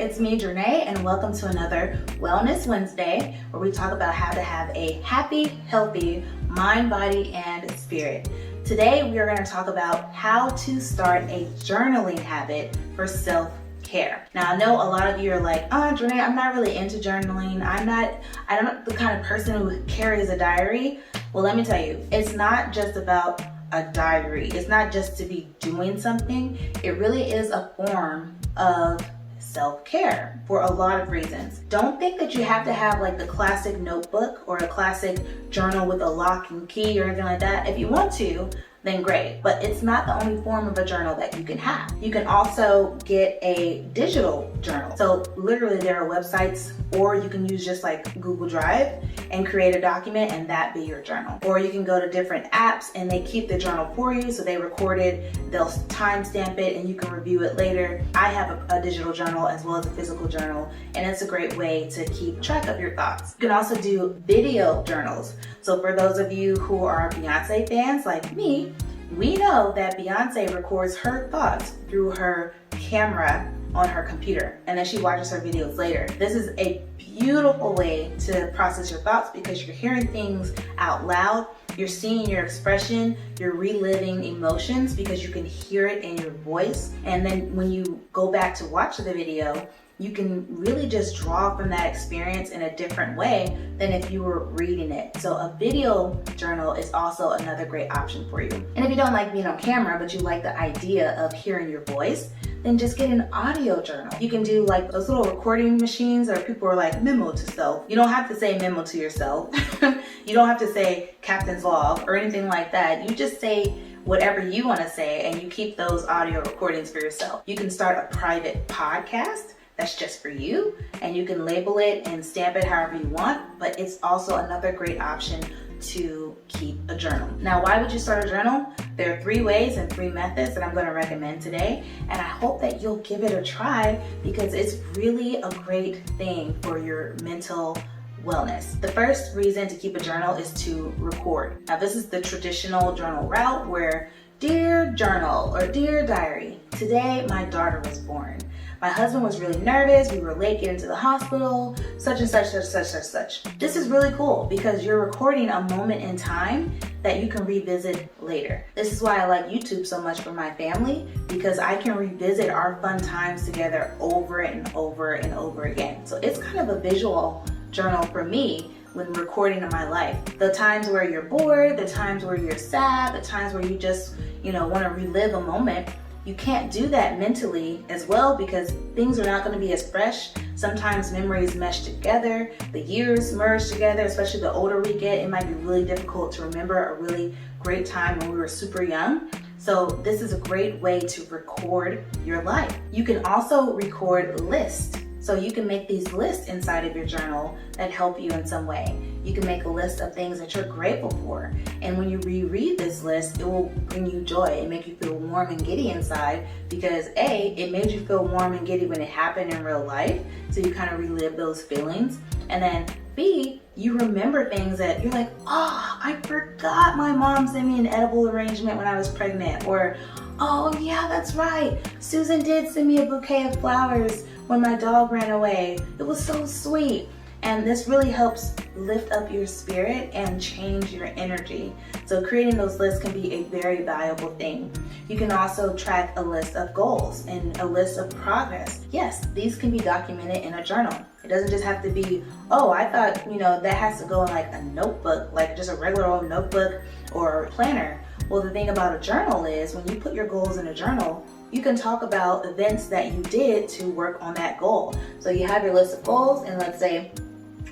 it's me, Janae, and welcome to another Wellness Wednesday, where we talk about how to have a happy, healthy mind, body, and spirit. Today, we are going to talk about how to start a journaling habit for self-care. Now, I know a lot of you are like, Janae, I'm not really into journaling. I'm not the kind of person who carries a diary. Well, let me tell you, it's not just about a diary. It's not just to be doing something. It really is a form of self-care for a lot of reasons. Don't think that you have to have like the classic notebook or a classic journal with a lock and key or anything like that. If you want to, then great. But it's not the only form of a journal that you can have. You can also get a digital journal. So literally there are websites, or you can use just like Google Drive and create a document and that be your journal. Or you can go to different apps and they keep the journal for you. So they record it, they'll timestamp it, and you can review it later. I have a digital journal as well as a physical journal, and it's a great way to keep track of your thoughts. You can also do video journals. So for those of you who are Beyonce fans like me, we know that Beyonce records her thoughts through her camera on her computer, and then she watches her videos later. This is a beautiful way to process your thoughts because you're hearing things out loud, you're seeing your expression, you're reliving emotions because you can hear it in your voice. And then when you go back to watch the video, you can really just draw from that experience in a different way than if you were reading it. So a video journal is also another great option for you. And if you don't like being on camera, but you like the idea of hearing your voice, then just get an audio journal. You can do like those little recording machines, or people are like memo to self. You don't have to say memo to yourself. You don't have to say captain's log or anything like that. You just say whatever you want to say and you keep those audio recordings for yourself. You can start a private podcast that's just for you, and you can label it and stamp it however you want, but it's also another great option to keep a journal. Now, why would you start a journal? There are 3 ways and 3 methods that I'm going to recommend today, and I hope that you'll give it a try because it's really a great thing for your mental wellness. The first reason to keep a journal is to record. Now, this is the traditional journal route where, dear journal or dear diary, today my daughter was born. My husband was really nervous, we were late getting to the hospital, such and such, such, such, such, such. This is really cool because you're recording a moment in time that you can revisit later. This is why I like YouTube so much for my family, because I can revisit our fun times together over and over and over again. So it's kind of a visual journal for me when recording in my life. The times where you're bored, the times where you're sad, the times where you just, want to relive a moment. You can't do that mentally as well because things are not going to be as fresh. Sometimes memories mesh together, the years merge together, especially the older we get. It might be really difficult to remember a really great time when we were super young. So this is a great way to record your life. You can also record lists. So you can make these lists inside of your journal that help you in some way. You can make a list of things that you're grateful for. And when you reread this list, it will bring you joy and make you feel warm and giddy inside because A, it made you feel warm and giddy when it happened in real life. So you kind of relive those feelings. And then B, you remember things that you're like, I forgot my mom sent me an edible arrangement when I was pregnant. Or, oh yeah, that's right, Susan did send me a bouquet of flowers when my dog ran away. It was so sweet. And this really helps lift up your spirit and change your energy. So creating those lists can be a very valuable thing. You can also track a list of goals and a list of progress. Yes, these can be documented in a journal. It doesn't just have to be, I thought, that has to go in like a notebook, like just a regular old notebook or planner. Well, the thing about a journal is when you put your goals in a journal, you can talk about events that you did to work on that goal. So you have your list of goals, and let's say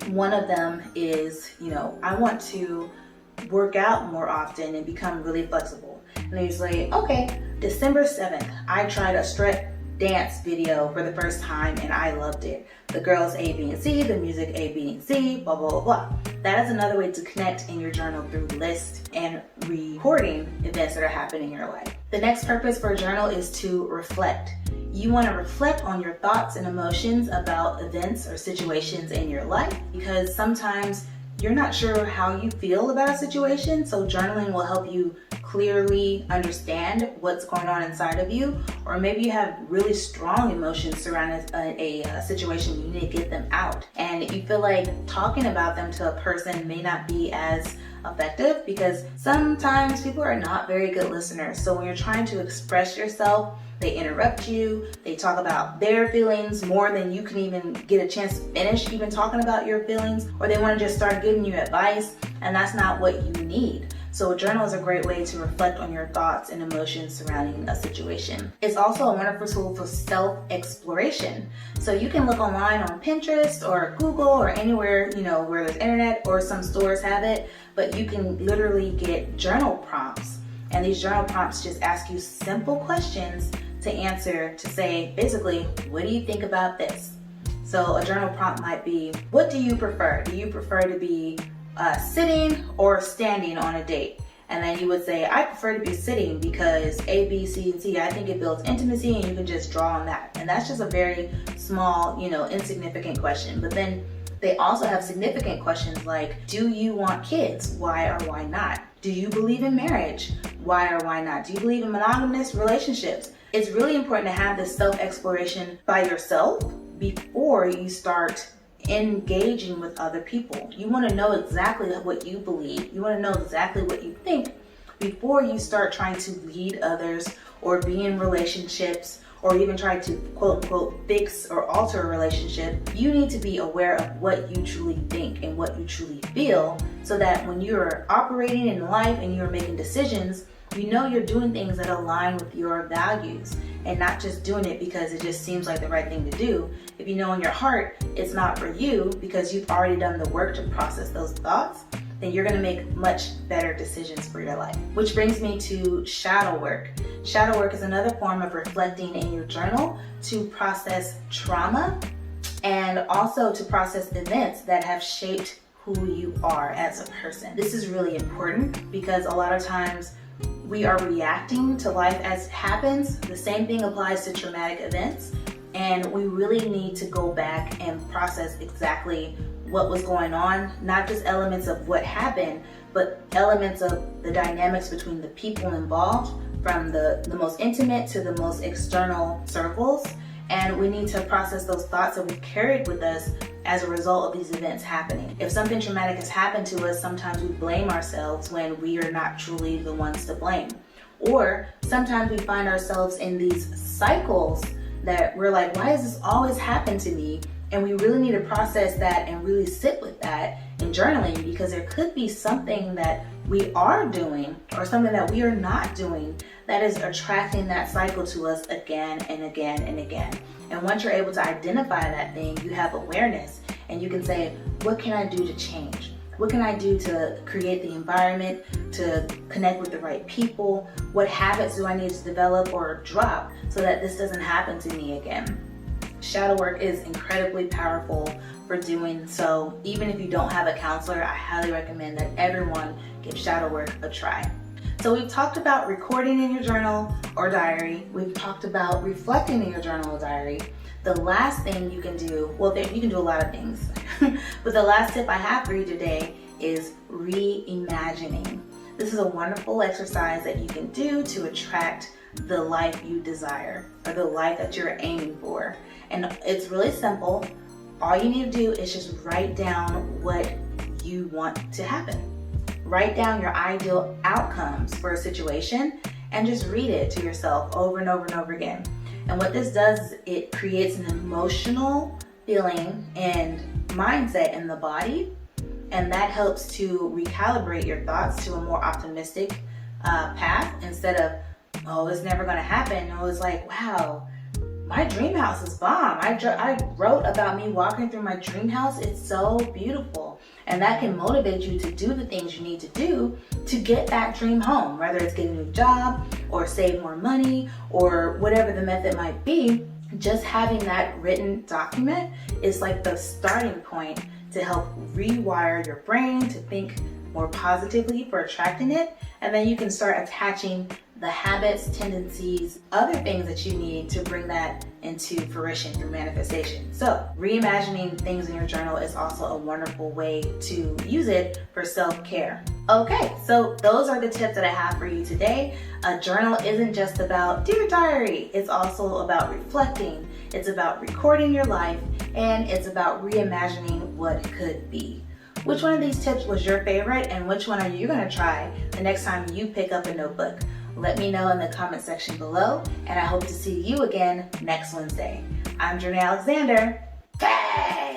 one of them is, I want to work out more often and become really flexible. And then you say, okay, December 7th, I tried a strut dance video for the first time and I loved it. The girls A, B, and C, the music A, B, and C, blah, blah, blah, blah. That is another way to connect in your journal through lists and recording events that are happening in your life. The next purpose for a journal is to reflect. You want to reflect on your thoughts and emotions about events or situations in your life because sometimes you're not sure how you feel about a situation, so journaling will help you clearly understand what's going on inside of you, or maybe you have really strong emotions surrounding a situation. You need to get them out, and you feel like talking about them to a person may not be as effective because sometimes people are not very good listeners. So when you're trying to express yourself, they interrupt you, they talk about their feelings more than you can even get a chance to finish even talking about your feelings, or they want to just start giving you advice, and that's not what you need. So a journal is a great way to reflect on your thoughts and emotions surrounding a situation. It's also a wonderful tool for self-exploration. So you can look online on Pinterest or Google or anywhere, where there's internet, or some stores have it, but you can literally get journal prompts. And these journal prompts just ask you simple questions to answer, to say, basically, what do you think about this? So a journal prompt might be, what do you prefer? Do you prefer to be sitting or standing on a date? And then you would say, I prefer to be sitting because A, B, C, and C. I think it builds intimacy, and you can just draw on that. And that's just a very small, insignificant question. But then they also have significant questions like, do you want kids? Why or why not? Do you believe in marriage? Why or why not? Do you believe in monogamous relationships? It's really important to have this self-exploration by yourself before you start engaging with other people. You want to know exactly what you believe. You want to know exactly what you think before you start trying to lead others or be in relationships, or even try to quote unquote fix or alter a relationship. You need to be aware of what you truly think and what you truly feel, so that when you're operating in life and you're making decisions, you're doing things that align with your values, and not just doing it because it just seems like the right thing to do. If you know in your heart it's not for you because you've already done the work to process those thoughts, then you're going to make much better decisions for your life. Which brings me to shadow work. Shadow work is another form of reflecting in your journal to process trauma and also to process events that have shaped who you are as a person. This is really important because a lot of times we are reacting to life as it happens. The same thing applies to traumatic events, and we really need to go back and process exactly what was going on, not just elements of what happened, but elements of the dynamics between the people involved, from the most intimate to the most external circles. And we need to process those thoughts that we've carried with us as a result of these events happening. If something traumatic has happened to us, sometimes we blame ourselves when we are not truly the ones to blame. Or sometimes we find ourselves in these cycles that we're like, why does this always happen to me? And we really need to process that and really sit with that in journaling, because there could be something that we are doing or something that we are not doing that is attracting that cycle to us again and again and again. And once you're able to identify that thing, you have awareness, and you can say, what can I do to change? What can I do to create the environment, to connect with the right people? What habits do I need to develop or drop so that this doesn't happen to me again? Shadow work is incredibly powerful for doing so. Even if you don't have a counselor, I highly recommend that everyone give shadow work a try. So we've talked about recording in your journal or diary. We've talked about reflecting in your journal or diary. The last thing you can do, you can do a lot of things, but the last tip I have for you today is reimagining. This is a wonderful exercise that you can do to attract the life you desire, or the life that you're aiming for. And it's really simple. All you need to do is just write down what you want to happen. Write down your ideal outcomes for a situation and just read it to yourself over and over and over again. And what this does is it creates an emotional feeling and mindset in the body, and that helps to recalibrate your thoughts to a more optimistic path, instead of, oh, it's never going to happen. No, it's like, wow, my dream house is bomb. I wrote about me walking through my dream house. It's so beautiful. And that can motivate you to do the things you need to do to get that dream home, whether it's get a new job or save more money or whatever the method might be. Just having that written document is like the starting point to help rewire your brain to think more positively for attracting it. And then you can start attaching the habits, tendencies, other things that you need to bring that into fruition through manifestation. So reimagining things in your journal is also a wonderful way to use it for self-care. Okay, so those are the tips that I have for you today. A journal isn't just about Dear Diary, it's also about reflecting, it's about recording your life, and it's about reimagining what could be. Which one of these tips was your favorite, and which one are you going to try the next time you pick up a notebook? Let me know in the comment section below, and I hope to see you again next Wednesday. I'm Journey Alexander. Bang!